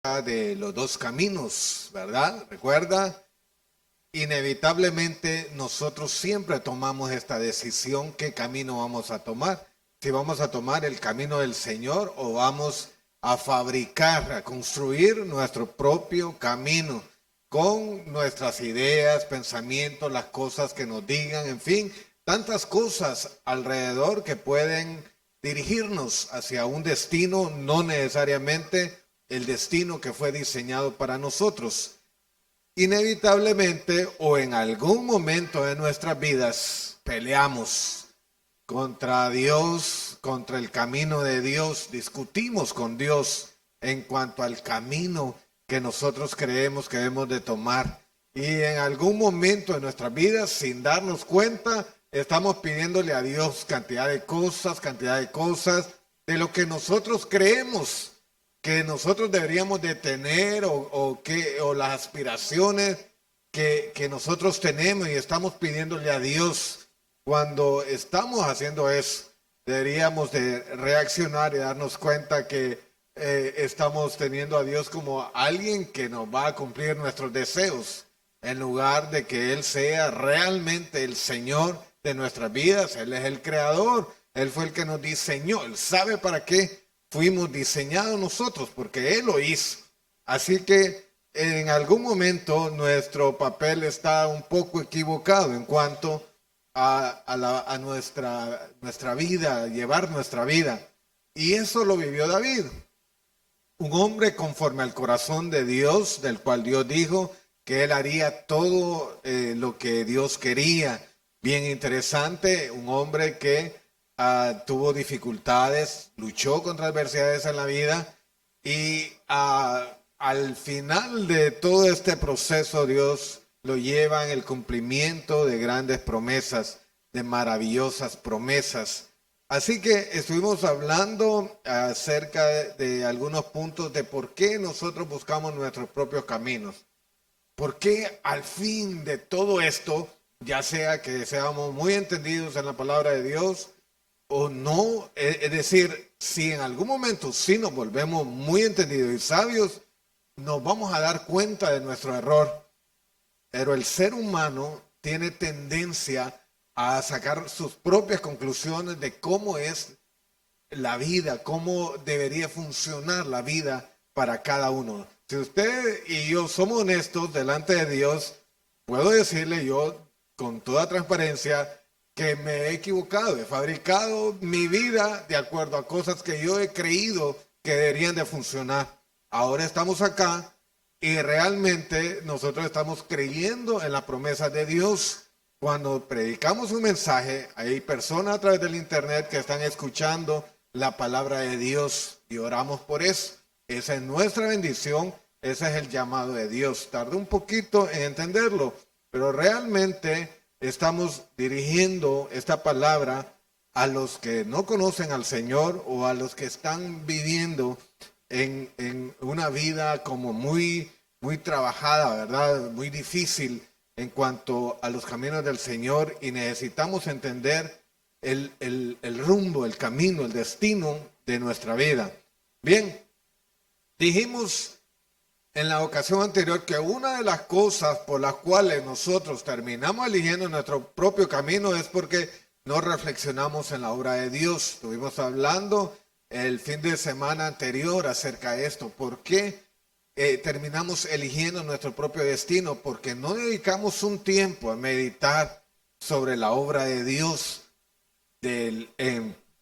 de los dos caminos, ¿verdad? Recuerda, inevitablemente nosotros siempre tomamos esta decisión, qué camino vamos a tomar. Si vamos a tomar el camino del Señor o vamos a fabricar, a construir nuestro propio camino con nuestras ideas, pensamientos, las cosas que nos digan, en fin, tantas cosas alrededor que pueden dirigirnos hacia un destino, no necesariamente el destino que fue diseñado para nosotros. Inevitablemente o en algún momento de nuestras vidas peleamos contra Dios, contra el camino de Dios, discutimos con Dios en cuanto al camino que nosotros creemos que debemos de tomar. Y en algún momento de nuestras vidas, sin darnos cuenta, estamos pidiéndole a Dios cantidad de cosas, de lo que nosotros creemos que nosotros deberíamos de tener o las aspiraciones que nosotros tenemos y estamos pidiéndole a Dios. Cuando estamos haciendo eso, deberíamos de reaccionar y darnos cuenta que estamos teniendo a Dios como alguien que nos va a cumplir nuestros deseos, en lugar de que Él sea realmente el Señor de nuestras vidas. Él es el creador, Él fue el que nos diseñó, Él sabe para qué fuimos diseñados nosotros, porque Él lo hizo. Así que en algún momento nuestro papel está un poco equivocado en cuanto a nuestra vida, llevar nuestra vida. Y eso lo vivió David, un hombre conforme al corazón de Dios, del cual Dios dijo que él haría todo lo que Dios quería. Bien interesante, un hombre que tuvo dificultades, luchó contra adversidades en la vida y al final de todo este proceso Dios lo lleva en el cumplimiento de grandes promesas, de maravillosas promesas. Así que estuvimos hablando acerca de algunos puntos de por qué nosotros buscamos nuestros propios caminos. ¿Por qué al fin de todo esto, ya sea que seamos muy entendidos en la palabra de Dios o no, es decir, si en algún momento sí nos volvemos muy entendidos y sabios, nos vamos a dar cuenta de nuestro error. Pero el ser humano tiene tendencia a sacar sus propias conclusiones de cómo es la vida, cómo debería funcionar la vida para cada uno. Si usted y yo somos honestos delante de Dios, puedo decirle yo con toda transparencia que me he equivocado, he fabricado mi vida de acuerdo a cosas que yo he creído que deberían de funcionar. Ahora estamos acá y realmente nosotros estamos creyendo en la promesa de Dios. Cuando predicamos un mensaje, hay personas a través del internet que están escuchando la palabra de Dios y oramos por eso. Esa es nuestra bendición, ese es el llamado de Dios. Tardó un poquito en entenderlo, pero realmente estamos dirigiendo esta palabra a los que no conocen al Señor o a los que están viviendo en una vida como muy trabajada, ¿verdad? Muy difícil en cuanto a los caminos del Señor y necesitamos entender el rumbo, el camino, el destino de nuestra vida. Bien, dijimos en la ocasión anterior que una de las cosas por las cuales nosotros terminamos eligiendo nuestro propio camino es porque no reflexionamos en la obra de Dios. Estuvimos hablando el fin de semana anterior acerca de esto. ¿Por qué terminamos eligiendo nuestro propio destino? Porque no dedicamos un tiempo a meditar sobre la obra de Dios, del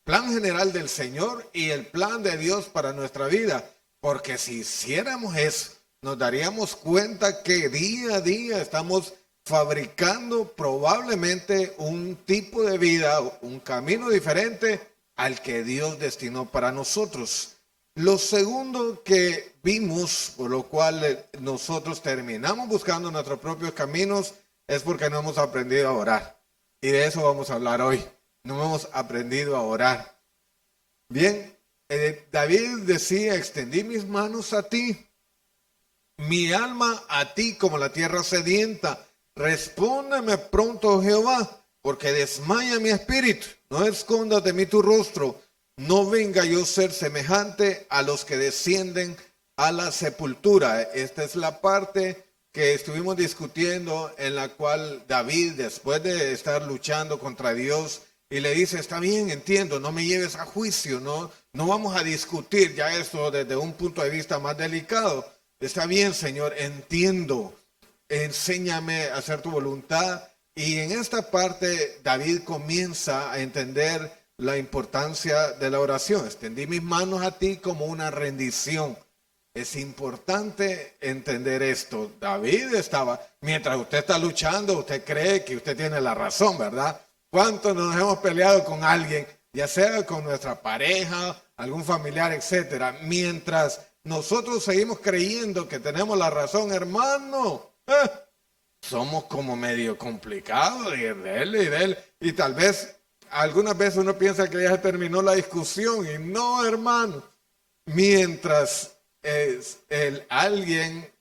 plan general del Señor y el plan de Dios para nuestra vida. Porque si hiciéramos eso, nos daríamos cuenta que día a día estamos fabricando probablemente un tipo de vida, un camino diferente al que Dios destinó para nosotros. Lo segundo que vimos, por lo cual nosotros terminamos buscando nuestros propios caminos, es porque no hemos aprendido a orar. Y de eso vamos a hablar hoy. No hemos aprendido a orar. Bien, David decía, extendí mis manos a ti, mi alma a ti como la tierra sedienta. Respóndeme pronto, oh Jehová, porque desmaya mi espíritu. No escondas de mí tu rostro. No venga yo ser semejante a los que descienden a la sepultura. Esta es la parte que estuvimos discutiendo, en la cual David, después de estar luchando contra Dios, y le dice: está bien, entiendo, no me lleves a juicio, no vamos a discutir ya esto desde un punto de vista más delicado. Está bien, Señor, entiendo, enséñame a hacer tu voluntad. Y en esta parte David comienza a entender la importancia de la oración. Extendí mis manos a ti como una rendición. Es importante entender esto. David estaba, mientras usted está luchando, usted cree que usted tiene la razón, ¿verdad? ¿Cuántos nos hemos peleado con alguien, ya sea con nuestra pareja, algún familiar, etcétera? Mientras nosotros seguimos creyendo que tenemos la razón, hermano, somos como medio complicados y de él. Y tal vez, algunas veces uno piensa que ya se terminó la discusión, y no, hermano. Mientras alguien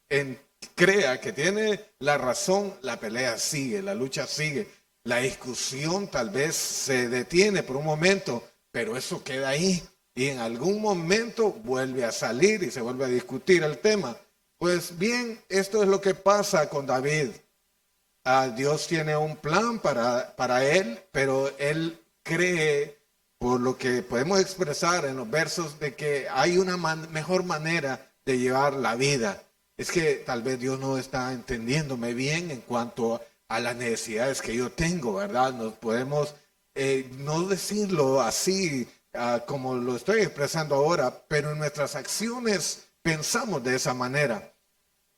crea que tiene la razón, la pelea sigue, la lucha sigue. La discusión tal vez se detiene por un momento, pero eso queda ahí. Y en algún momento vuelve a salir y se vuelve a discutir el tema. Pues bien, esto es lo que pasa con David. Dios tiene un plan para él, pero él cree, por lo que podemos expresar en los versos, de que hay una mejor manera de llevar la vida. Es que tal vez Dios no está entendiéndome bien en cuanto a las necesidades que yo tengo, ¿verdad? Nos podemos no decirlo así como lo estoy expresando ahora, pero en nuestras acciones pensamos de esa manera.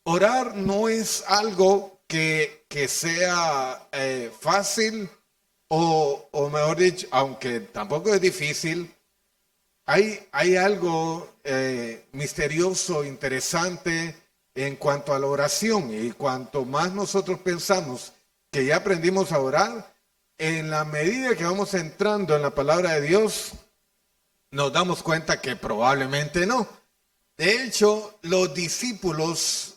Orar no es algo que sea fácil, o mejor dicho, aunque tampoco es difícil. Hay algo misterioso, interesante en cuanto a la oración. Y cuanto más nosotros pensamos que ya aprendimos a orar, en la medida que vamos entrando en la palabra de Dios, nos damos cuenta que probablemente no. De hecho, los discípulos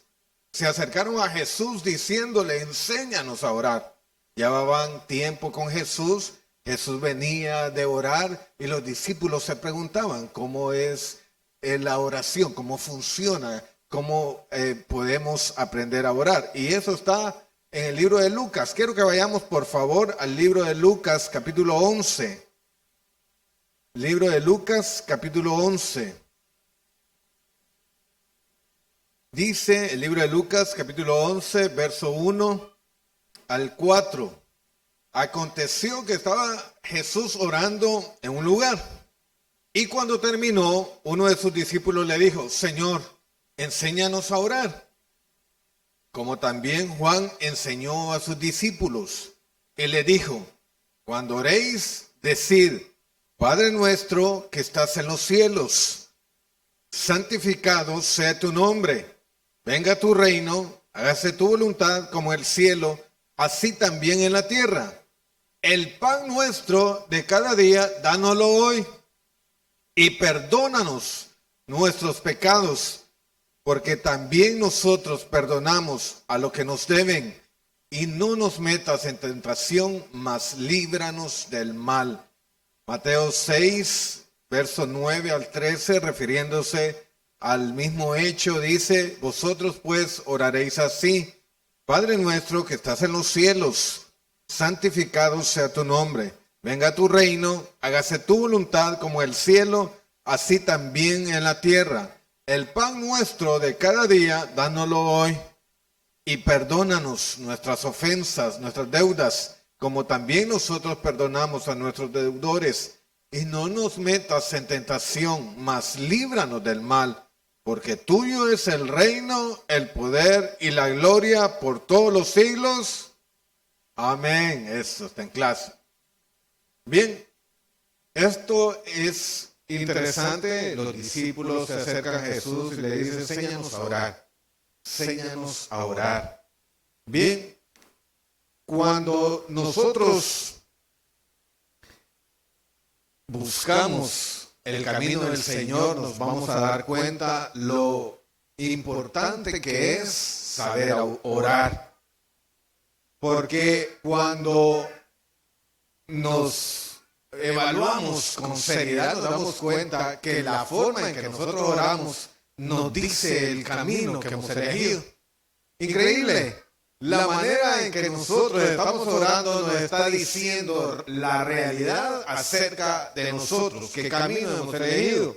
se acercaron a Jesús diciéndole: enséñanos a orar. Llevaban tiempo con Jesús, Jesús venía de orar y los discípulos se preguntaban cómo es la oración, cómo funciona, cómo podemos aprender a orar. Y eso está en el libro de Lucas. Quiero que vayamos por favor al libro de Lucas capítulo 11. Libro de Lucas capítulo 11. Dice el libro de Lucas capítulo 11, verso 1 al 4. Aconteció que estaba Jesús orando en un lugar, y cuando terminó, uno de sus discípulos le dijo: Señor, enséñanos a orar, como también Juan enseñó a sus discípulos. Él le dijo: cuando oréis, decid: Padre nuestro que estás en los cielos, santificado sea tu nombre. Venga tu reino, hágase tu voluntad como en el cielo, así también en la tierra. El pan nuestro de cada día, dánoslo hoy. Y perdónanos nuestros pecados, porque también nosotros perdonamos a los que nos deben. Y no nos metas en tentación, mas líbranos del mal. Mateo 6, verso 9 al 13, refiriéndose al mismo hecho, dice: vosotros pues oraréis así: Padre nuestro que estás en los cielos, santificado sea tu nombre. Venga tu reino, hágase tu voluntad como en el cielo, así también en la tierra. El pan nuestro de cada día, dánoslo hoy. Y perdónanos nuestras ofensas, nuestras deudas, como también nosotros perdonamos a nuestros deudores. Y no nos metas en tentación, mas líbranos del mal. Porque tuyo es el reino, el poder y la gloria por todos los siglos. Amén. Eso está en clase. Bien, esto es interesante. Los discípulos se acercan a Jesús y le dicen: enséñanos a orar. Enséñanos a orar. Bien, cuando nosotros buscamos el camino del Señor, nos vamos a dar cuenta lo importante que es saber orar. Porque cuando nos evaluamos con seriedad, nos damos cuenta que la forma en que nosotros oramos nos dice el camino que hemos elegido. Increíble. La manera en que nosotros estamos orando nos está diciendo la realidad acerca de nosotros, qué camino hemos elegido.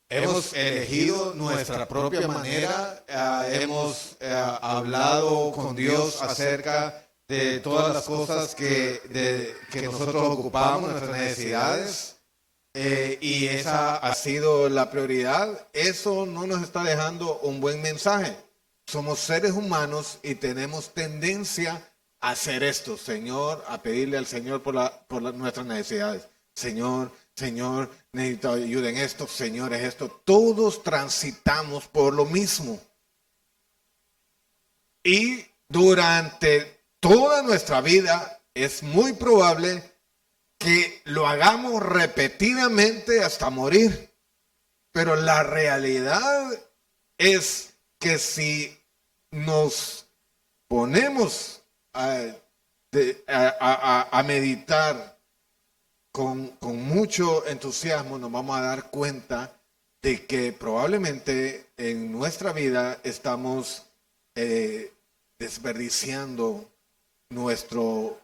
Hemos elegido nuestra propia manera, hemos hablado con Dios acerca de todas las cosas que nosotros ocupamos, nuestras necesidades, y esa ha sido la prioridad. Eso no nos está dejando un buen mensaje. Somos seres humanos y tenemos tendencia a hacer esto, Señor, a pedirle al Señor por nuestras necesidades. Señor, necesito ayuda en esto, Señor, es esto. Todos transitamos por lo mismo. Y durante toda nuestra vida es muy probable que lo hagamos repetidamente hasta morir. Pero la realidad es que si nos ponemos a meditar con mucho entusiasmo, nos vamos a dar cuenta de que probablemente en nuestra vida estamos desperdiciando nuestro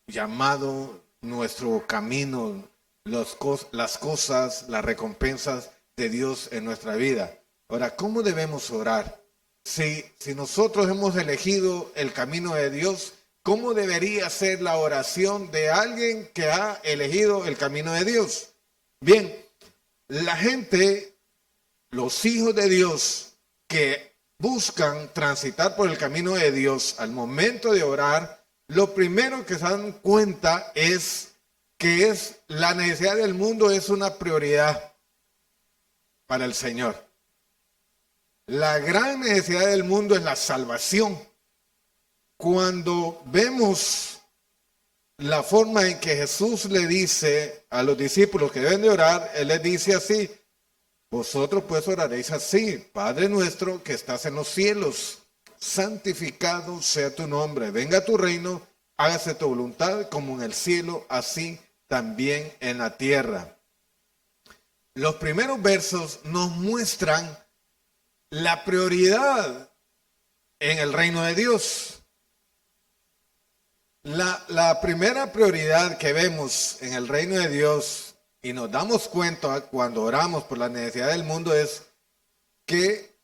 llamado, nuestro camino, las cosas, las recompensas de Dios en nuestra vida. Ahora, ¿cómo debemos orar? Si nosotros hemos elegido el camino de Dios, ¿cómo debería ser la oración de alguien que ha elegido el camino de Dios? Bien, la gente, los hijos de Dios que buscan transitar por el camino de Dios al momento de orar, lo primero que se dan cuenta es que la necesidad del mundo es una prioridad para el Señor. La gran necesidad del mundo es la salvación. Cuando vemos la forma en que Jesús le dice a los discípulos que deben de orar, Él les dice así: vosotros pues oraréis así: Padre nuestro que estás en los cielos, santificado sea tu nombre, venga tu reino, hágase tu voluntad como en el cielo, así también en la tierra. Los primeros versos nos muestran la prioridad en el reino de Dios. La primera prioridad que vemos en el reino de Dios y nos damos cuenta cuando oramos por la necesidad del mundo es que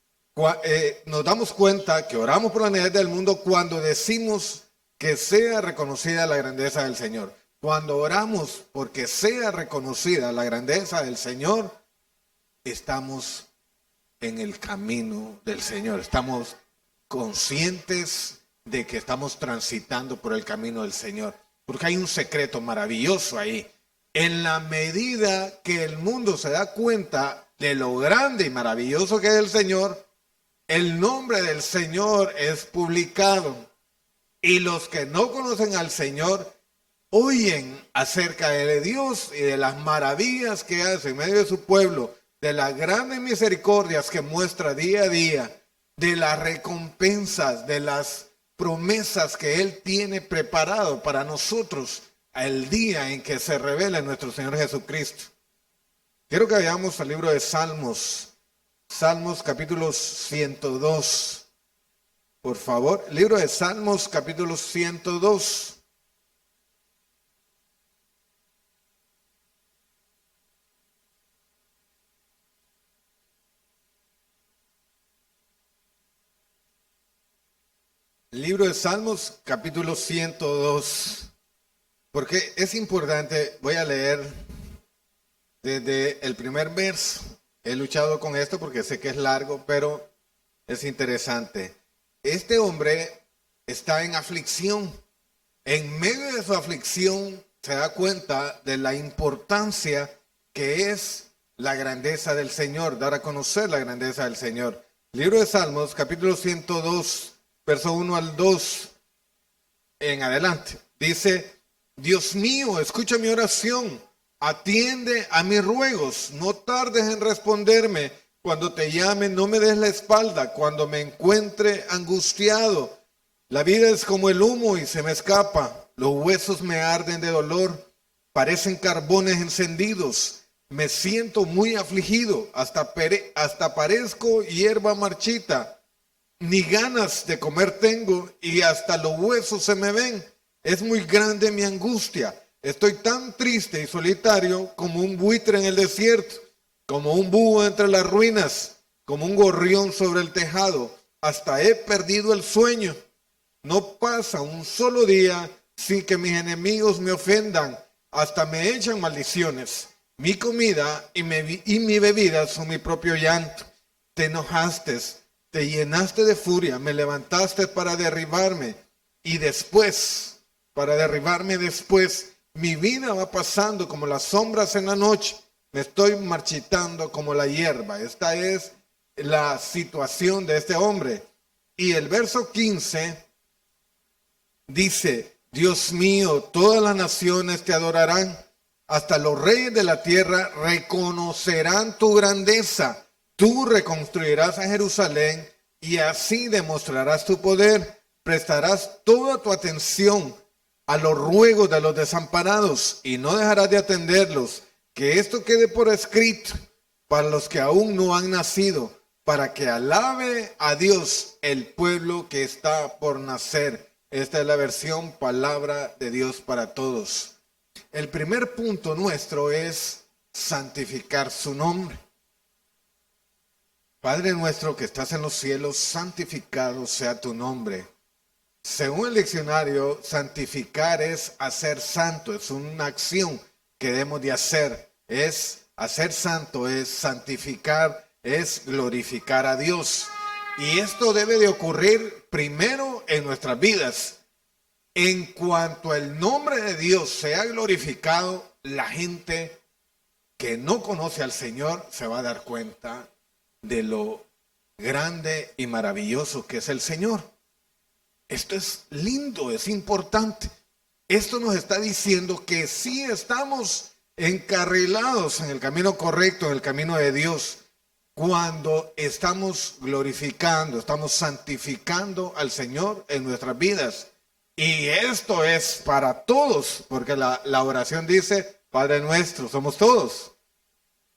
nos damos cuenta que oramos por la necesidad del mundo cuando decimos que sea reconocida la grandeza del Señor. Cuando oramos porque sea reconocida la grandeza del Señor, estamos en el camino del Señor. Estamos conscientes de que estamos transitando por el camino del Señor. Porque hay un secreto maravilloso ahí. En la medida que el mundo se da cuenta de lo grande y maravilloso que es el Señor, el nombre del Señor es publicado. Y los que no conocen al Señor oyen acerca de Dios y de las maravillas que hace en medio de su pueblo, de las grandes misericordias que muestra día a día, de las recompensas, de las promesas que Él tiene preparado para nosotros el día en que se revele nuestro Señor Jesucristo. Quiero que vayamos al libro de Salmos, Salmos capítulo 102. Por favor, libro de Salmos capítulo 102. Libro de Salmos, capítulo 102. Porque es importante, voy a leer desde el primer verso. He luchado con esto porque sé que es largo, pero es interesante. Este hombre está en aflicción. En medio de su aflicción se da cuenta de la importancia que es la grandeza del Señor, dar a conocer la grandeza del Señor. Libro de Salmos, capítulo 102. Verso 1 al 2 en adelante. Dice: Dios mío, escucha mi oración, atiende a mis ruegos, no tardes en responderme. Cuando te llame, no me des la espalda, cuando me encuentre angustiado. La vida es como el humo y se me escapa. Los huesos me arden de dolor, parecen carbones encendidos. me siento muy afligido, hasta parezco hierba marchita, ni ganas de comer tengo y hasta los huesos se me ven. Es muy grande mi angustia. Estoy tan triste y solitario como un buitre en el desierto, como un búho entre las ruinas, como un gorrión sobre el tejado. Hasta he perdido el sueño. No pasa un solo día sin que mis enemigos me ofendan. Hasta me echan maldiciones. Mi comida y mi bebida son mi propio llanto. Te enojaste, te llenaste de furia, me levantaste para derribarme. Y después, mi vida va pasando como las sombras en la noche. Me estoy marchitando como la hierba. Esta es la situación de este hombre. Y el verso 15 dice: Dios mío, todas las naciones te adorarán, hasta los reyes de la tierra reconocerán tu grandeza. Tú reconstruirás a Jerusalén y así demostrarás tu poder. Prestarás toda tu atención a los ruegos de los desamparados y no dejarás de atenderlos. Que esto quede por escrito para los que aún no han nacido, para que alabe a Dios el pueblo que está por nacer. Esta es la versión Palabra de Dios para Todos. El primer punto nuestro es santificar su nombre. Padre nuestro que estás en los cielos, santificado sea tu nombre. Según el diccionario, santificar es hacer santo, es una acción que debemos de hacer. Es hacer santo, es santificar, es glorificar a Dios. Y esto debe de ocurrir primero en nuestras vidas. En cuanto el nombre de Dios sea glorificado, la gente que no conoce al Señor se va a dar cuenta de lo grande y maravilloso que es el Señor. Esto es lindo, es importante. Esto nos está diciendo que sí estamos encarrilados en el camino correcto, en el camino de Dios, cuando estamos glorificando, estamos santificando al Señor en nuestras vidas. Y esto es para todos, porque la oración dice, Padre nuestro, somos todos.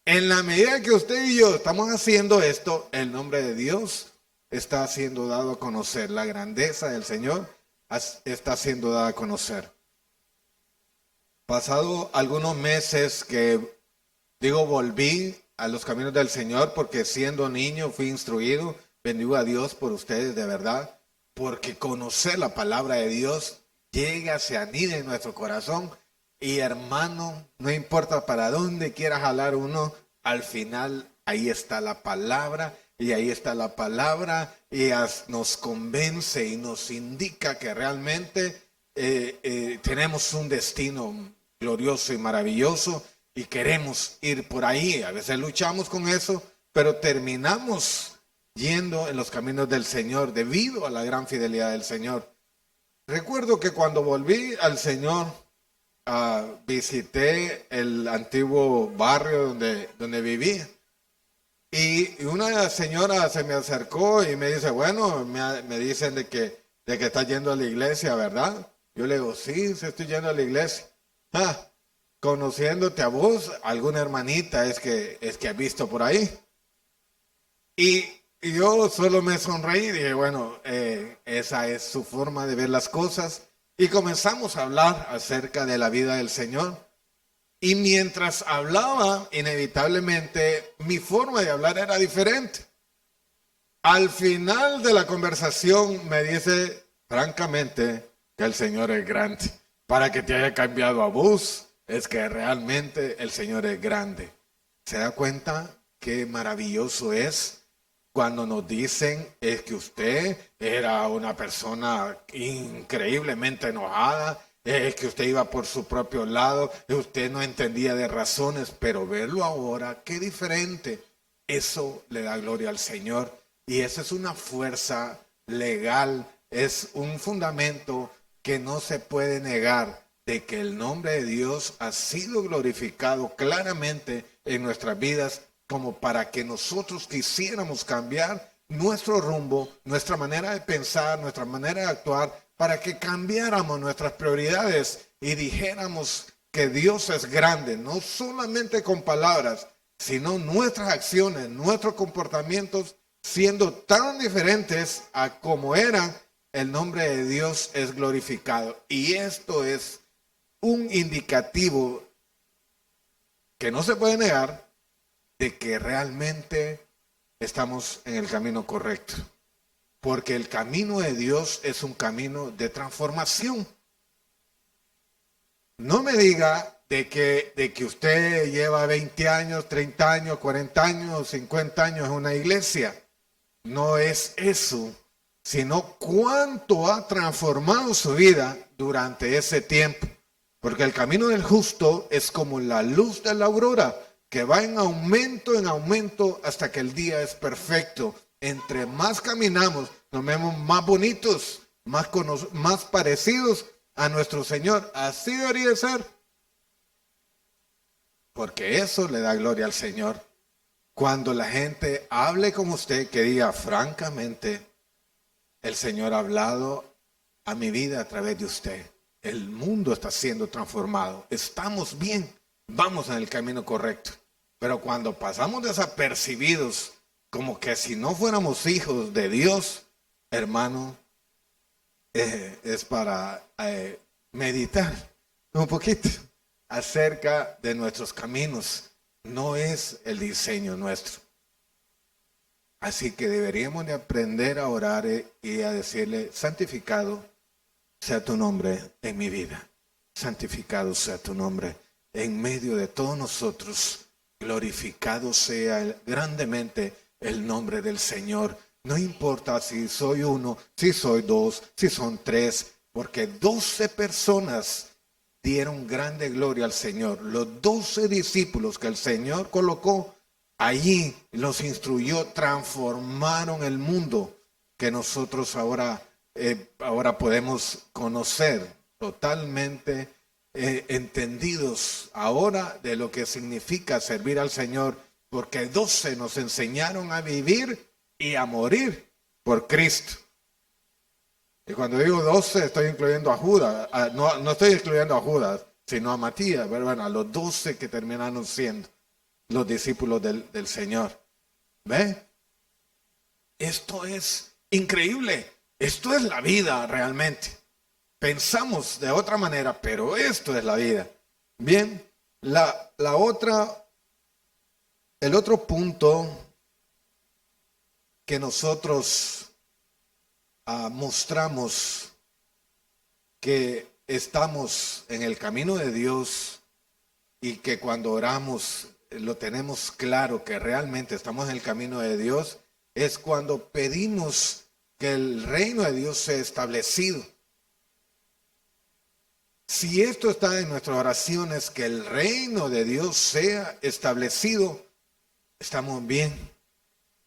En la medida que usted y yo estamos haciendo esto, el nombre de Dios está siendo dado a conocer. La grandeza del Señor está siendo dada a conocer. Pasado algunos meses volví a los caminos del Señor, porque siendo niño fui instruido, bendigo a Dios por ustedes de verdad, porque conocer la palabra de Dios llega, se anida en nuestro corazón. Y hermano, no importa para dónde quiera jalar uno, al final ahí está la palabra, y ahí está la palabra, y nos convence y nos indica que realmente tenemos un destino glorioso y maravilloso, y queremos ir por ahí. A veces luchamos con eso, pero terminamos yendo en los caminos del Señor debido a la gran fidelidad del Señor. Recuerdo que cuando volví al Señor, visité el antiguo barrio donde vivía. Y una señora se me acercó y me dice, bueno, me dicen de que estás yendo a la iglesia, ¿verdad? Yo le digo, sí, estoy yendo a la iglesia. Conociéndote a vos, alguna hermanita es que has visto por ahí. Y yo solo me sonreí y dije, bueno, esa es su forma de ver las cosas. Y comenzamos a hablar acerca de la vida del Señor. Y mientras hablaba, inevitablemente, mi forma de hablar era diferente. Al final de la conversación me dice, francamente, que el Señor es grande. Para que te haya cambiado a vos, es que realmente el Señor es grande. ¿Se da cuenta qué maravilloso es cuando nos dicen es que usted era una persona increíblemente enojada, es que usted iba por su propio lado, usted no entendía de razones, pero verlo ahora, qué diferente? Eso le da gloria al Señor, y esa es una fuerza legal, es un fundamento que no se puede negar, de que el nombre de Dios ha sido glorificado claramente en nuestras vidas, como para que nosotros quisiéramos cambiar nuestro rumbo, nuestra manera de pensar, nuestra manera de actuar, para que cambiáramos nuestras prioridades y dijéramos que Dios es grande, no solamente con palabras, sino nuestras acciones, nuestros comportamientos, siendo tan diferentes a como eran, el nombre de Dios es glorificado. Y esto es un indicativo que no se puede negar de que realmente estamos en el camino correcto. Porque el camino de Dios es un camino de transformación. No me diga de que usted lleva 20 años, 30 años, 40 años, 50 años en una iglesia. No es eso, sino cuánto ha transformado su vida durante ese tiempo. Porque el camino del justo es como la luz de la aurora, que va en aumento hasta que el día es perfecto. Entre más caminamos, nos vemos más bonitos, más parecidos a nuestro Señor. Así debería ser. Porque eso le da gloria al Señor. Cuando la gente hable con usted, que diga francamente, el Señor ha hablado a mi vida a través de usted. El mundo está siendo transformado. Estamos bien. Vamos en el camino correcto. Pero cuando pasamos desapercibidos, como que si no fuéramos hijos de Dios, hermano, es para meditar un poquito acerca de nuestros caminos. No es el diseño nuestro. Así que deberíamos de aprender a orar y a decirle, santificado sea tu nombre en mi vida. Santificado sea tu nombre en medio de todos nosotros. Glorificado sea grandemente el nombre del Señor. No importa si soy uno, si soy dos, si son tres, porque 12 personas dieron grande gloria al Señor. Los 12 discípulos que el Señor colocó allí, los instruyó, transformaron el mundo que nosotros ahora podemos conocer totalmente entendidos ahora de lo que significa servir al Señor, porque 12 nos enseñaron a vivir y a morir por Cristo. Y cuando digo 12 estoy incluyendo a Judas, no estoy incluyendo a Judas, sino a Matías, pero bueno, a los 12 que terminaron siendo los discípulos del Señor. ¿Ve? Esto es increíble. Esto es la vida realmente. Pensamos de otra manera, pero esto es la vida. Bien, el otro punto que nosotros mostramos que estamos en el camino de Dios y que cuando oramos lo tenemos claro que realmente estamos en el camino de Dios, es cuando pedimos que el reino de Dios sea establecido. Si esto está en nuestras oraciones, que el reino de Dios sea establecido, estamos bien,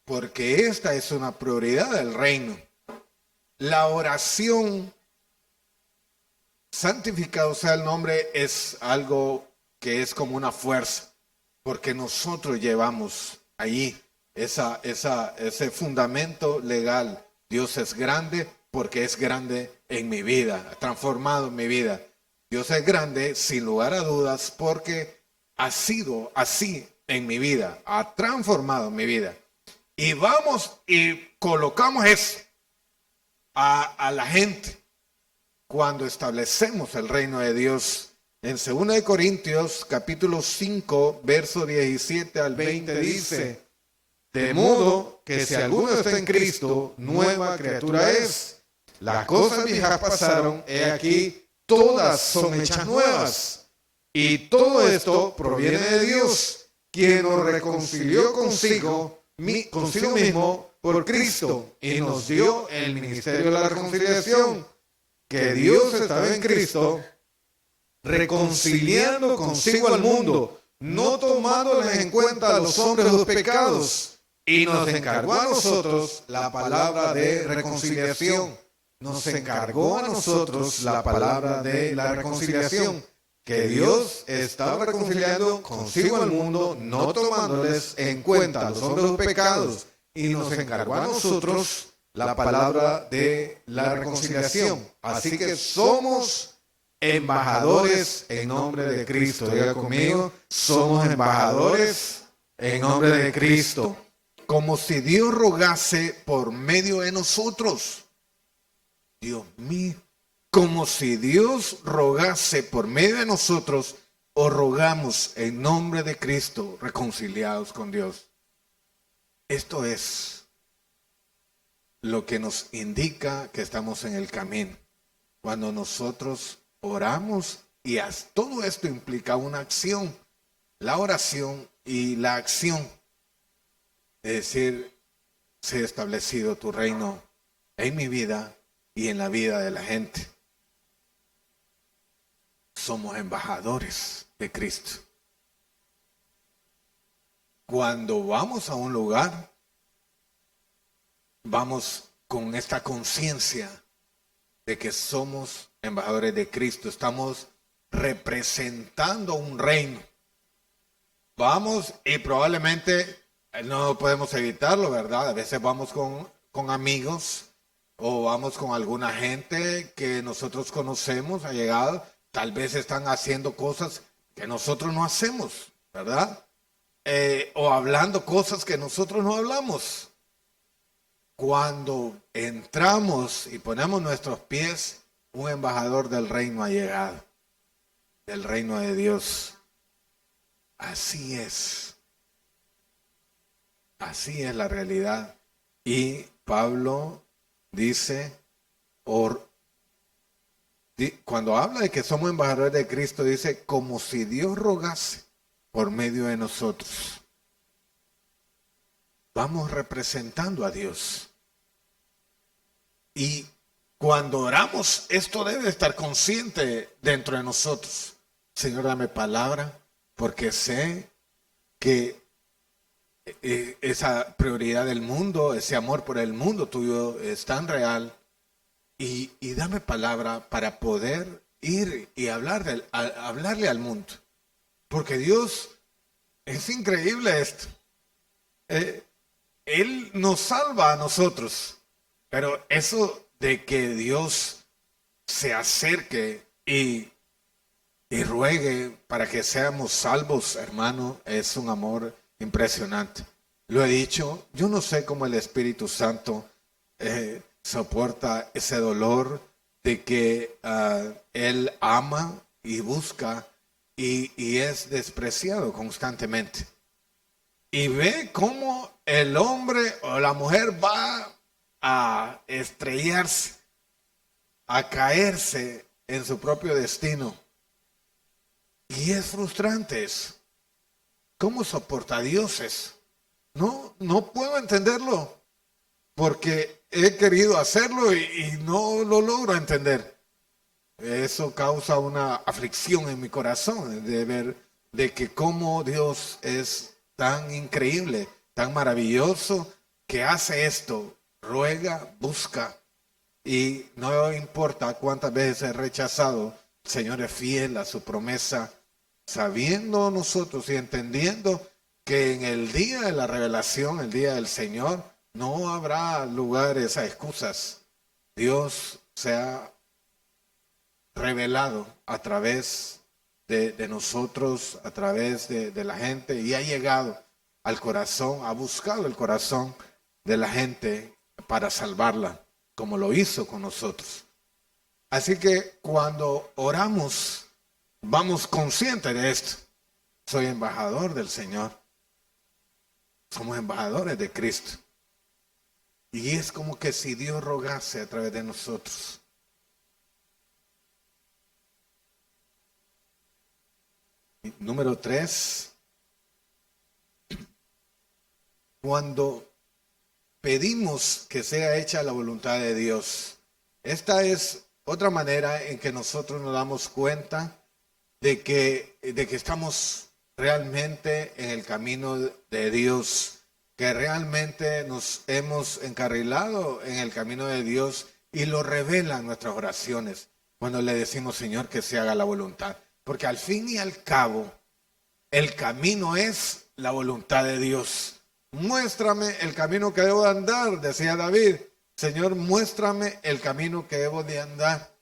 porque esta es una prioridad del reino. La oración, santificado sea el nombre, es algo que es como una fuerza, porque nosotros llevamos allí ese fundamento legal. Dios es grande porque es grande en mi vida, ha transformado mi vida. Dios es grande sin lugar a dudas porque ha sido así en mi vida, ha transformado mi vida. Y vamos y colocamos eso a la gente cuando establecemos el reino de Dios. En 2 Corintios capítulo 5, verso 17 al 20 dice: de modo que si alguno está en Cristo, nueva criatura es. Las cosas viejas pasaron, he aquí, todas son hechas nuevas. Y todo esto proviene de Dios, quien nos reconcilió consigo mismo por Cristo y nos dio el ministerio de la reconciliación. Que Dios estaba en Cristo reconciliando consigo al mundo, no tomándoles en cuenta a los hombres sus pecados, y nos encargó a nosotros la palabra de reconciliación. Nos encargó a nosotros la palabra de la reconciliación, que Dios estaba reconciliando consigo al mundo, no tomándoles en cuenta a los hombres sus pecados, y nos encargó a nosotros la palabra de la reconciliación. Así que somos embajadores en nombre de Cristo. Diga conmigo, somos embajadores en nombre de Cristo. Como si Dios rogase por medio de nosotros. Dios mío, como si Dios rogase por medio de nosotros, o rogamos en nombre de Cristo, reconciliados con Dios. Esto es lo que nos indica que estamos en el camino. Cuando nosotros oramos, y todo esto implica una acción, la oración y la acción. Es decir, sea establecido tu reino en mi vida y en la vida de la gente. Somos embajadores de Cristo. Cuando vamos a un lugar, vamos con esta conciencia de que somos embajadores de Cristo. Estamos representando un reino. Vamos y probablemente no podemos evitarlo, ¿verdad? A veces vamos con amigos o vamos con alguna gente que nosotros conocemos, ha llegado. Tal vez están haciendo cosas que nosotros no hacemos, ¿verdad? O hablando cosas que nosotros no hablamos. Cuando entramos y ponemos nuestros pies, un embajador del reino ha llegado, del reino de Dios. Así es. Así es la realidad. Y Pablo dice, cuando habla de que somos embajadores de Cristo, dice, como si Dios rogase por medio de nosotros. Vamos representando a Dios. Y cuando oramos, esto debe estar consciente dentro de nosotros. Señor, dame palabra, porque sé que esa prioridad del mundo, ese amor por el mundo tuyo es tan real. Y dame palabra para poder ir y hablarle al mundo. Porque Dios, es increíble esto. Él nos salva a nosotros. Pero eso de que Dios se acerque y ruegue para que seamos salvos, hermano, es un amor impresionante. Lo he dicho, yo no sé cómo el Espíritu Santo soporta ese dolor de que Él ama y busca y es despreciado constantemente. Y ve cómo el hombre o la mujer va a estrellarse, a caerse en su propio destino. Y es frustrante eso. ¿Cómo soporta a Dios eso? No puedo entenderlo, porque he querido hacerlo y no lo logro entender. Eso causa una aflicción en mi corazón de ver de que cómo Dios es tan increíble, tan maravilloso, que hace esto, ruega, busca, y no importa cuántas veces he rechazado, el Señor es fiel a su promesa, sabiendo nosotros y entendiendo que en el día de la revelación, el día del Señor, no habrá lugares a excusas. Dios se ha revelado a través de nosotros, a través de la gente, y ha llegado al corazón, ha buscado el corazón de la gente para salvarla, como lo hizo con nosotros. Así que cuando oramos, vamos conscientes de esto. Soy embajador del Señor. Somos embajadores de Cristo. Y es como que si Dios rogase a través de nosotros. Número 3. Cuando pedimos que sea hecha la voluntad de Dios. Esta es otra manera en que nosotros nos damos cuenta de que estamos realmente en el camino de Dios, que realmente nos hemos encarrilado en el camino de Dios, y lo revelan nuestras oraciones cuando le decimos, Señor, que se haga la voluntad. Porque al fin y al cabo, el camino es la voluntad de Dios. Muéstrame el camino que debo de andar, decía David. Señor, muéstrame el camino que debo de andar.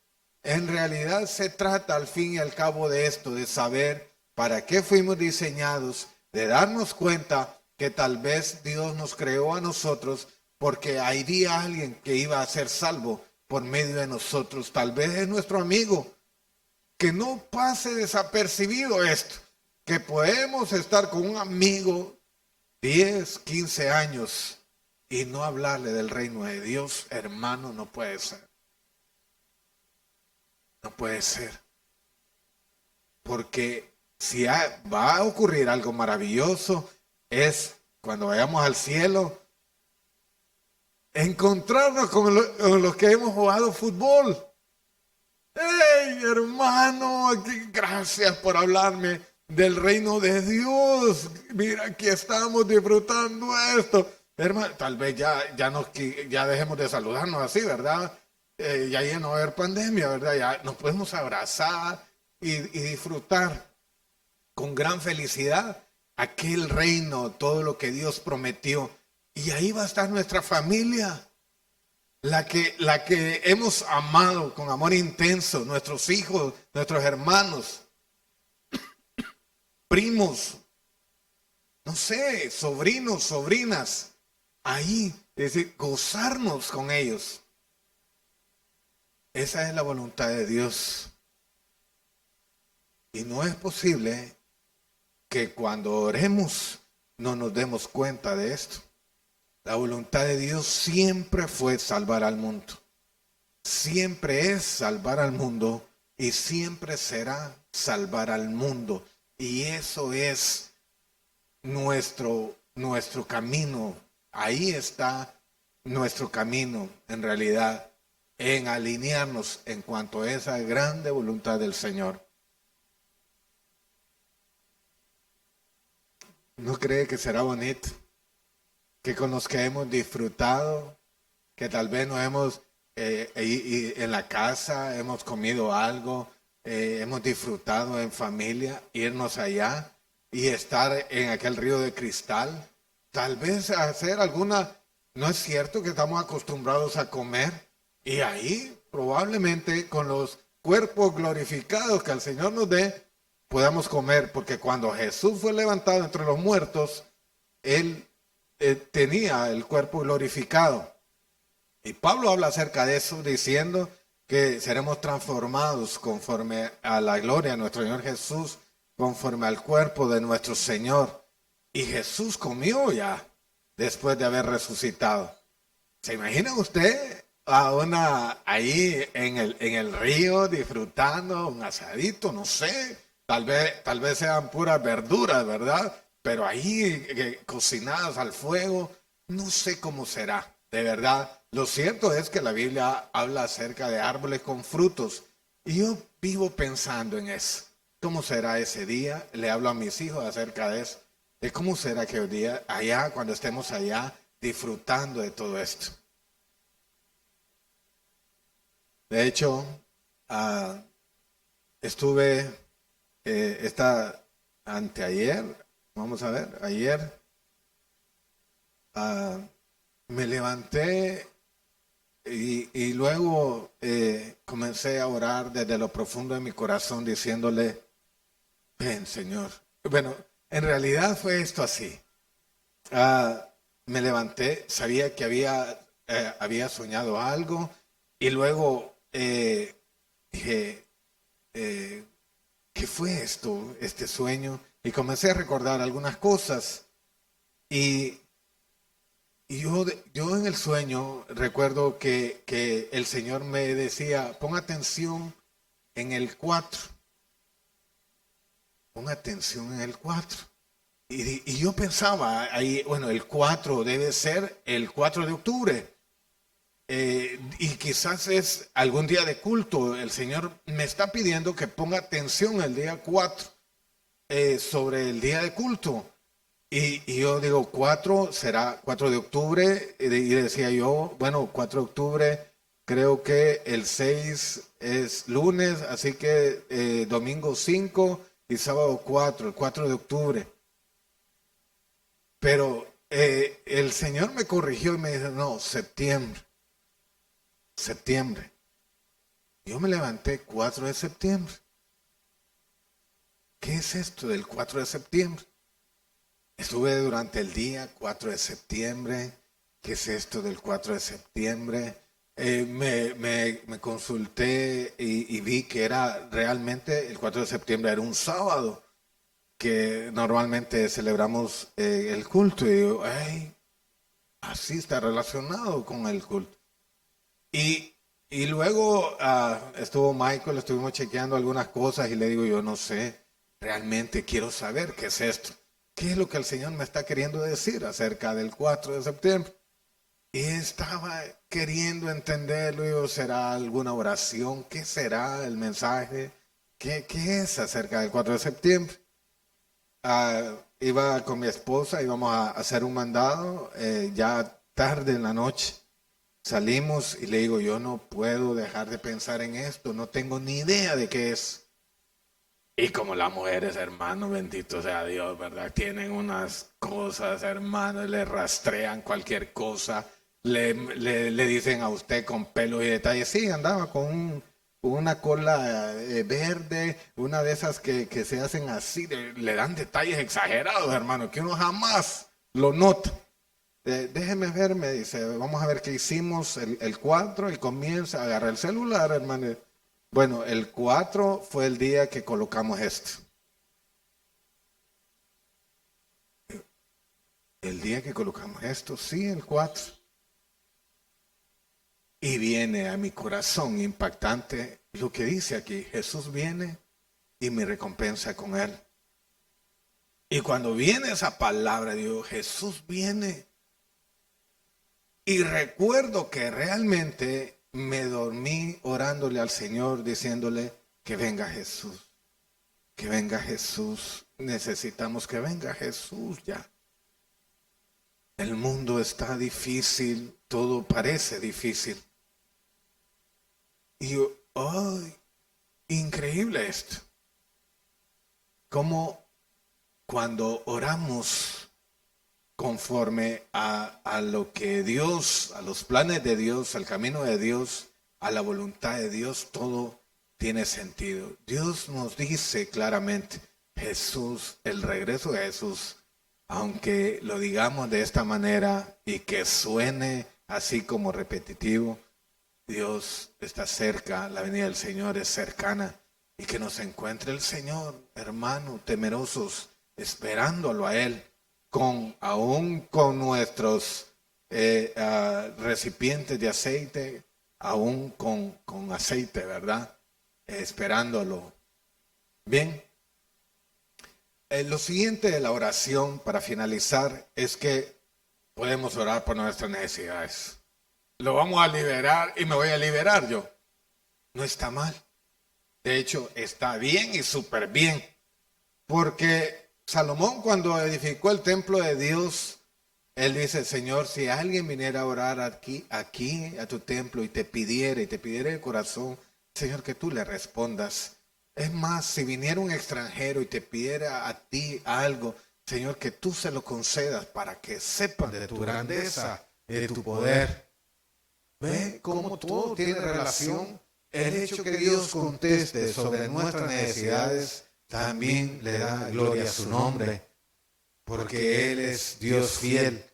En realidad se trata al fin y al cabo de esto, de saber para qué fuimos diseñados, de darnos cuenta que tal vez Dios nos creó a nosotros porque había alguien que iba a ser salvo por medio de nosotros. Tal vez es nuestro amigo. Que no pase desapercibido esto, que podemos estar con un amigo 10, 15 años y no hablarle del reino de Dios, hermano, no puede ser. No puede ser. Porque si va a ocurrir algo maravilloso, es cuando vayamos al cielo, encontrarnos con los que hemos jugado fútbol. ¡Hey, hermano! Gracias por hablarme del reino de Dios. Mira, aquí estamos disfrutando esto. Hermano, tal vez ya dejemos de saludarnos así, ¿verdad? Ya no va a haber pandemia, ¿verdad? Ya nos podemos abrazar y disfrutar con gran felicidad aquel reino, todo lo que Dios prometió. Y ahí va a estar nuestra familia. La que hemos amado con amor intenso, nuestros hijos, nuestros hermanos, primos, no sé, sobrinos, sobrinas, ahí, es decir, gozarnos con ellos. Esa es la voluntad de Dios. Y no es posible que cuando oremos no nos demos cuenta de esto. La voluntad de Dios siempre fue salvar al mundo. Siempre es salvar al mundo y siempre será salvar al mundo. Y eso es nuestro camino. Ahí está nuestro camino, en realidad, en alinearnos en cuanto a esa grande voluntad del Señor. ¿No cree que será bonito? Que con los que hemos disfrutado, que tal vez no hemos, y en la casa hemos comido algo, hemos disfrutado en familia, irnos allá y estar en aquel río de cristal, tal vez hacer alguna, no es cierto que estamos acostumbrados a comer y ahí probablemente con los cuerpos glorificados que el Señor nos dé, podamos comer, porque cuando Jesús fue levantado entre los muertos, Él tenía el cuerpo glorificado. Y Pablo habla acerca de eso diciendo que seremos transformados conforme a la gloria de nuestro Señor Jesús, conforme al cuerpo de nuestro Señor. Y Jesús comió ya después de haber resucitado. ¿Se imagina usted ahí en el río disfrutando un asadito? No sé, tal vez sean puras verduras, ¿verdad? Pero ahí cocinadas al fuego, no sé cómo será, de verdad. Lo cierto es que la Biblia habla acerca de árboles con frutos y yo vivo pensando en eso. ¿Cómo será ese día? Le hablo a mis hijos acerca de eso. De cómo será que el día allá, cuando estemos allá, disfrutando de todo esto. De hecho, estuve anteayer, vamos a ver, ayer me levanté y luego comencé a orar desde lo profundo de mi corazón diciéndole, ven Señor. Bueno, en realidad fue esto así. Me levanté, sabía que había soñado algo y luego dije, ¿qué fue esto, este sueño? Y comencé a recordar algunas cosas. Y yo en el sueño recuerdo que el Señor me decía, pon atención en el 4. Pon atención en el 4. Y yo pensaba, ahí, bueno, el 4 debe ser el 4 de octubre. Y quizás es algún día de culto. El Señor me está pidiendo que ponga atención el día 4 sobre el día de culto. Y yo digo, 4 será 4 de octubre. Y decía yo, bueno, 4 de octubre, creo que el 6 es lunes, así que domingo 5 y sábado 4, el 4 de octubre. Pero el Señor me corrigió y me dijo, no, septiembre. Yo me levanté 4 de septiembre. ¿Qué es esto del 4 de septiembre? Estuve durante el día 4 de septiembre. ¿Qué es esto del 4 de septiembre? Me consulté y vi que era realmente el 4 de septiembre, era un sábado que normalmente celebramos el culto. Y digo, ay, así está relacionado con el culto. Y luego estuvo Michael, estuvimos chequeando algunas cosas y le digo, yo no sé, realmente quiero saber qué es esto. ¿Qué es lo que el Señor me está queriendo decir acerca del 4 de septiembre? Y estaba queriendo entenderlo, digo, ¿será alguna oración? ¿Qué será el mensaje? ¿Qué es acerca del 4 de septiembre? Iba con mi esposa, íbamos a hacer un mandado, ya tarde en la noche. Salimos y le digo, yo no puedo dejar de pensar en esto, no tengo ni idea de qué es. Y como las mujeres, hermano, bendito sea Dios, ¿verdad? Tienen unas cosas, hermano, le rastrean cualquier cosa, le dicen a usted con pelos y detalles, sí, andaba con una cola verde, una de esas que se hacen así, le dan detalles exagerados, hermano, que uno jamás lo nota. Déjeme ver, me dice, vamos a ver qué hicimos el 4 y comienza a agarrar el celular, hermano. Bueno, el 4 fue el día que colocamos esto. El día que colocamos esto, sí, el 4. Y viene a mi corazón impactante lo que dice aquí, Jesús viene y me recompensa con él. Y cuando viene esa palabra, digo, Jesús viene. Y recuerdo que realmente me dormí orándole al Señor, diciéndole que venga Jesús, que venga Jesús. Necesitamos que venga Jesús ya. El mundo está difícil, todo parece difícil. Y yo, ¡ay! Increíble esto. Como cuando oramos conforme a lo que Dios, a los planes de Dios, al camino de Dios, a la voluntad de Dios, todo tiene sentido. Dios nos dice claramente, Jesús, el regreso de Jesús, aunque lo digamos de esta manera y que suene así como repetitivo, Dios está cerca, la venida del Señor es cercana y que nos encuentre el Señor, hermano, temerosos, esperándolo a Él aún con nuestros recipientes de aceite, aún con aceite, ¿verdad? Esperándolo. Bien, lo siguiente de la oración para finalizar es que podemos orar por nuestras necesidades. Lo vamos a liberar y me voy a liberar yo. No está mal. De hecho, está bien y súper bien. Porque Salomón, cuando edificó el templo de Dios, él dice, Señor, si alguien viniera a orar aquí a tu templo y te pidiera el corazón, Señor, que tú le respondas. Es más, si viniera un extranjero y te pidiera a ti algo, Señor, que tú se lo concedas para que sepan de tu grandeza, de tu poder. ¿Ve cómo todo tiene relación? El hecho que Dios conteste sobre nuestras necesidades también le da gloria a su nombre, porque Él es Dios fiel.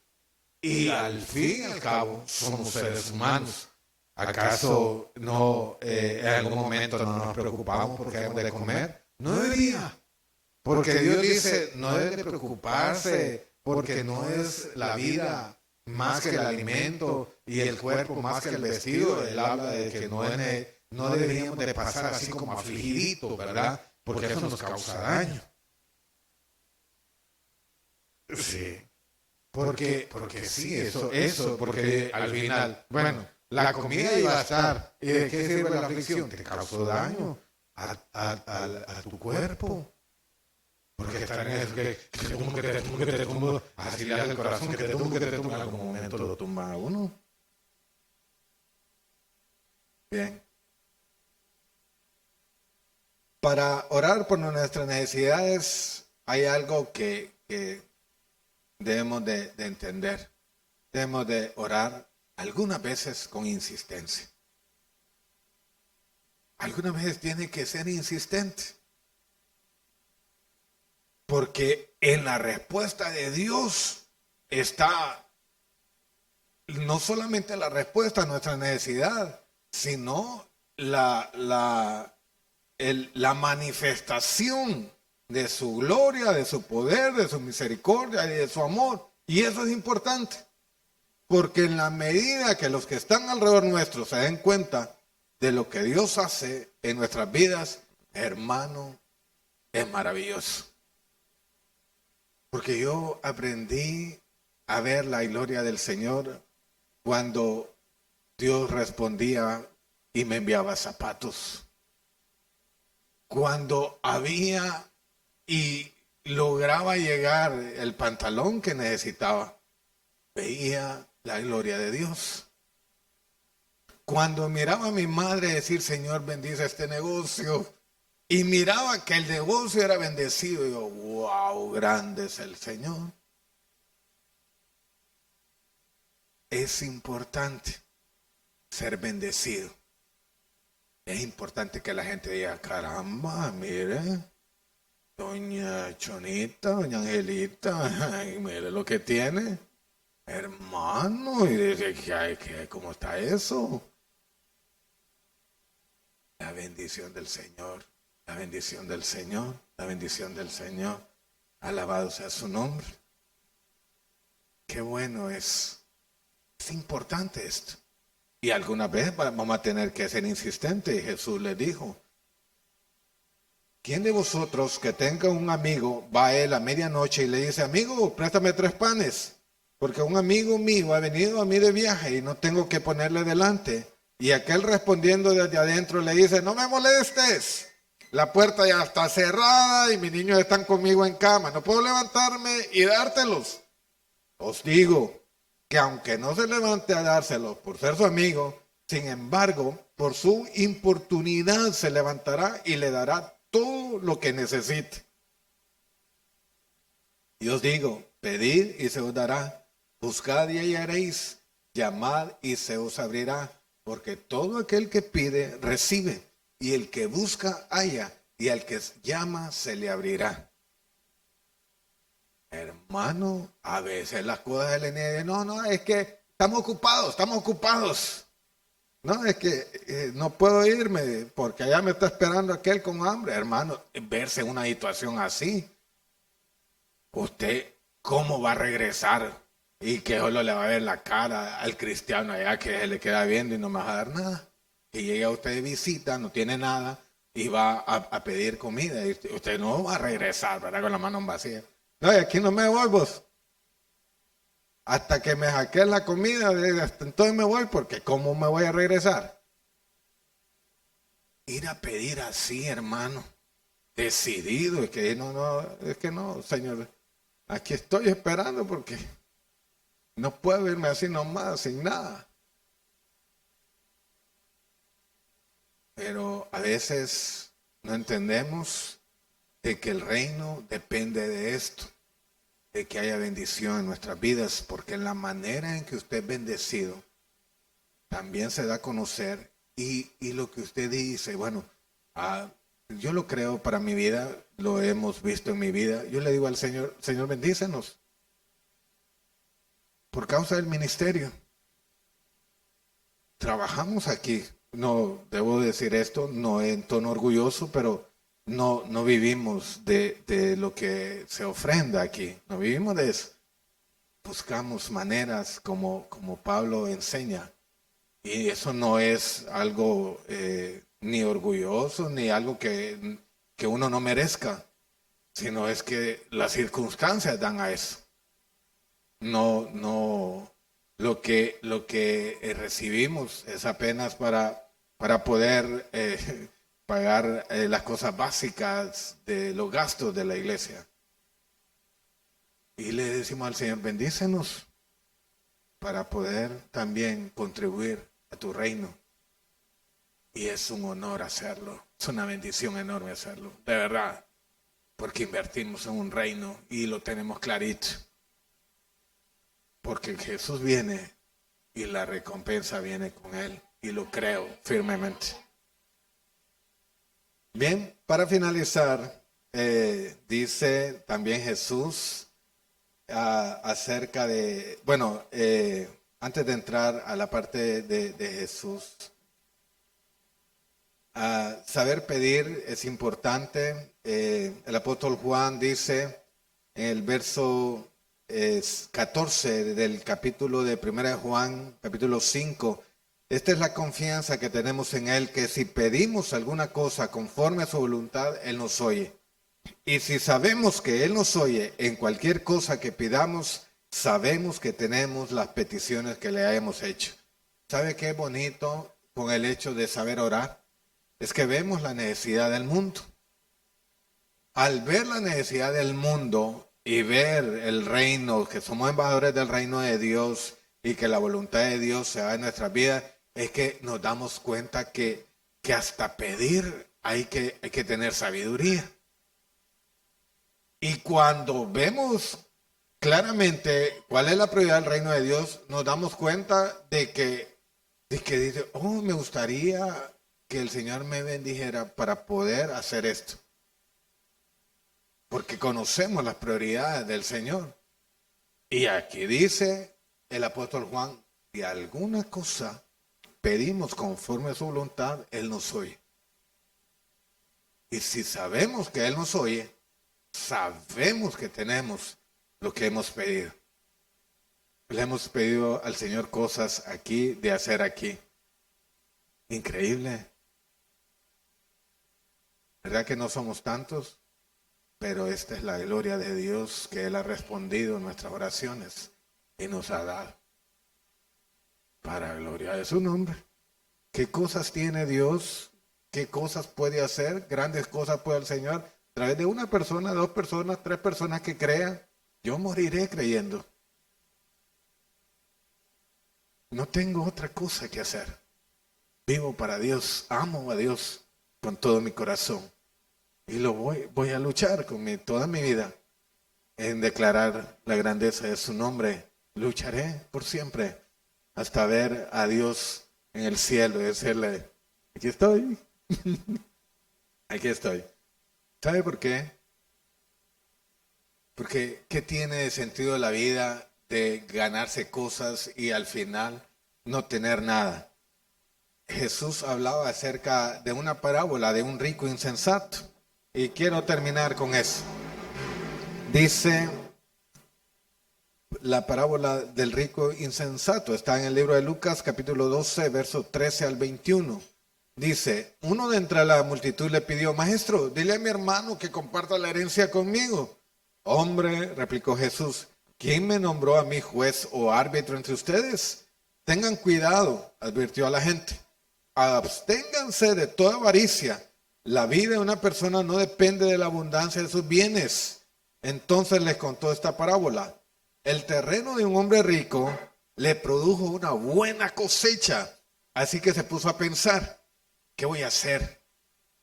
Y al fin y al cabo somos seres humanos. ¿Acaso no en algún momento no nos preocupamos porque hemos de comer? No debería. Porque Dios dice, no debe de preocuparse porque no es la vida más que el alimento y el cuerpo más que el vestido. Él habla de que no deberíamos de pasar así como afligiditos, ¿verdad? Porque eso nos causa daño. Sí. Porque sí, eso, porque al final, bueno, la comida iba a estar. ¿Y de qué sirve la aflicción? Te causó daño a tu cuerpo. Porque están en eso que te tumbo, así le hace el corazón, que te tumbo, en algún momento lo tumba a uno. Bien. Para orar por nuestras necesidades hay algo que debemos de entender. Debemos de orar algunas veces con insistencia. algunas veces tiene que ser insistente. Porque en la respuesta de Dios está no solamente la respuesta a nuestra necesidad, sino la manifestación de su gloria, de su poder, de su misericordia y de su amor. Y eso es importante, porque en la medida que los que están alrededor nuestro se den cuenta de lo que Dios hace en nuestras vidas, hermano, es maravilloso. Porque yo aprendí a ver la gloria del Señor cuando Dios respondía y me enviaba zapatos. Cuando había y lograba llegar el pantalón que necesitaba, veía la gloria de Dios. Cuando miraba a mi madre decir, Señor, bendice este negocio, y miraba que el negocio era bendecido, y digo, wow, grande es el Señor. Es importante ser bendecido. Es importante que la gente diga, caramba, mire, doña Chonita, doña Angelita, ay, mire lo que tiene, hermano, y dice, ¿cómo está eso? La bendición del Señor, la bendición del Señor, la bendición del Señor, alabado sea su nombre. Qué bueno es importante esto. Y alguna vez vamos a tener que ser insistentes. Jesús le dijo, ¿quién de vosotros que tenga un amigo va a él a medianoche y le dice, amigo, préstame 3 panes? Porque un amigo mío ha venido a mí de viaje y no tengo que ponerle delante. Y aquel respondiendo desde adentro le dice, no me molestes, la puerta ya está cerrada y mis niños están conmigo en cama, no puedo levantarme y dártelos. Os digo que aunque no se levante a dárselos por ser su amigo, sin embargo, por su importunidad se levantará y le dará todo lo que necesite. Y os digo, pedid y se os dará, buscad y hallaréis, llamad y se os abrirá, porque todo aquel que pide, recibe, y el que busca, halla, y al que llama, se le abrirá. Hermano, a veces las cosas se le niegan, no, es que estamos ocupados. No, es que no puedo irme porque allá me está esperando aquel con hambre. Hermano, verse en una situación así, ¿usted cómo va a regresar? Y que solo le va a ver la cara al cristiano allá que se le queda viendo y no me va a dar nada. Y llega usted de visita, no tiene nada y va a pedir comida. Y usted no va a regresar, ¿verdad? Con la mano vacía. No, y aquí no me voy vos. Hasta que me saqué la comida, hasta entonces me voy, porque ¿cómo me voy a regresar? Ir a pedir así, hermano, decidido, es que no, Señor, aquí estoy esperando porque no puedo irme así nomás, sin nada. Pero a veces no entendemos de que el reino depende de esto, de que haya bendición en nuestras vidas, porque en la manera en que usted es bendecido, también se da a conocer y lo que usted dice, bueno, yo lo creo para mi vida, lo hemos visto en mi vida. Yo le digo al Señor, Señor, bendícenos por causa del ministerio. Trabajamos aquí, no debo decir esto, no en tono orgulloso, pero no vivimos de lo que se ofrenda aquí, no vivimos de eso. Buscamos maneras como Pablo enseña, y eso no es algo ni orgulloso ni algo que uno no merezca, sino es que las circunstancias dan a eso. No, lo que recibimos es apenas para poder pagar las cosas básicas de los gastos de la iglesia. Y le decimos al Señor, bendícenos para poder también contribuir a tu reino. Y es un honor hacerlo, es una bendición enorme hacerlo, de verdad, porque invertimos en un reino y lo tenemos clarito. Porque Jesús viene y la recompensa viene con él, y lo creo firmemente. Bien, para finalizar, dice también Jesús acerca de, bueno, antes de entrar a la parte de Jesús, saber pedir es importante. El apóstol Juan dice en el verso 14 del capítulo de 1 Juan, capítulo 5, esta es la confianza que tenemos en Él, que si pedimos alguna cosa conforme a su voluntad, Él nos oye. Y si sabemos que Él nos oye en cualquier cosa que pidamos, sabemos que tenemos las peticiones que le hemos hecho. ¿Sabe qué bonito con el hecho de saber orar? Es que vemos la necesidad del mundo. Al ver la necesidad del mundo y ver el reino, que somos embajadores del reino de Dios y que la voluntad de Dios se haga en nuestras vidas, es que nos damos cuenta que hasta pedir hay que tener sabiduría. Y cuando vemos claramente cuál es la prioridad del reino de Dios, nos damos cuenta de que dice, oh, me gustaría que el Señor me bendijera para poder hacer esto. Porque conocemos las prioridades del Señor. Y aquí dice el apóstol Juan, si alguna cosa pedimos conforme a su voluntad, Él nos oye. Y si sabemos que Él nos oye, sabemos que tenemos lo que hemos pedido. Le hemos pedido al Señor cosas aquí, de hacer aquí. Increíble. ¿Verdad que no somos tantos? Pero esta es la gloria de Dios, que Él ha respondido nuestras oraciones y nos ha dado. Para gloria de su nombre. ¿Qué cosas tiene Dios? ¿Qué cosas puede hacer? Grandes cosas puede el Señor. A través de una persona, 2 personas, 3 personas que crean, yo moriré creyendo. No tengo otra cosa que hacer. Vivo para Dios, amo a Dios con todo mi corazón. Y lo voy a luchar con toda mi vida en declarar la grandeza de su nombre. Lucharé por siempre hasta ver a Dios en el cielo y decirle, aquí estoy, aquí estoy. ¿Sabe por qué? Porque ¿qué tiene sentido la vida de ganarse cosas y al final no tener nada? Jesús hablaba acerca de una parábola de un rico insensato. Y quiero terminar con eso. Dice la parábola del rico insensato. Está en el libro de Lucas, capítulo 12, versos 13 al 21. Dice, uno de entre la multitud le pidió, maestro, dile a mi hermano que comparta la herencia conmigo. Hombre, replicó Jesús, ¿quién me nombró a mí juez o árbitro entre ustedes? Tengan cuidado, advirtió a la gente. Absténganse de toda avaricia. La vida de una persona no depende de la abundancia de sus bienes. Entonces les contó esta parábola. El terreno de un hombre rico le produjo una buena cosecha. Así que se puso a pensar, ¿qué voy a hacer?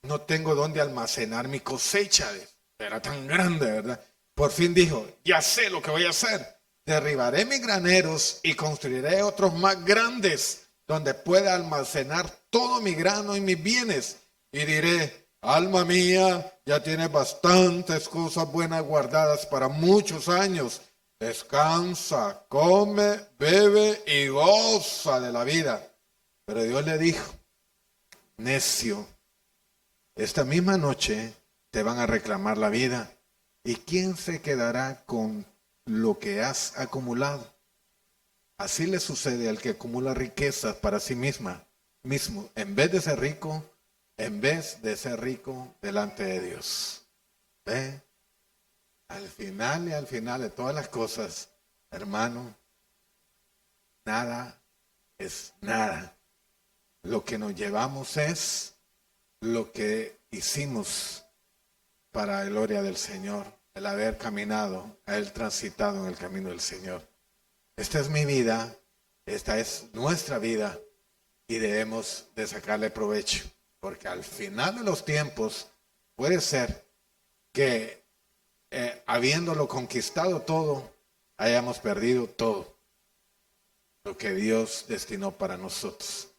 No tengo dónde almacenar mi cosecha. Era tan grande, ¿verdad? Por fin dijo, ya sé lo que voy a hacer. Derribaré mis graneros y construiré otros más grandes donde pueda almacenar todo mi grano y mis bienes. Y diré, alma mía, ya tienes bastantes cosas buenas guardadas para muchos años. Descansa, come, bebe y goza de la vida. Pero Dios le dijo, necio, esta misma noche te van a reclamar la vida. ¿Y quién se quedará con lo que has acumulado? Así le sucede al que acumula riquezas para sí mismo, en vez de ser rico delante de Dios. ¿Ve? Al final de todas las cosas, hermano, nada es nada. Lo que nos llevamos es lo que hicimos para la gloria del Señor, el haber caminado, haber transitado en el camino del Señor. Esta es mi vida, esta es nuestra vida y debemos de sacarle provecho, porque al final de los tiempos puede ser que habiéndolo conquistado todo, hayamos perdido todo lo que Dios destinó para nosotros.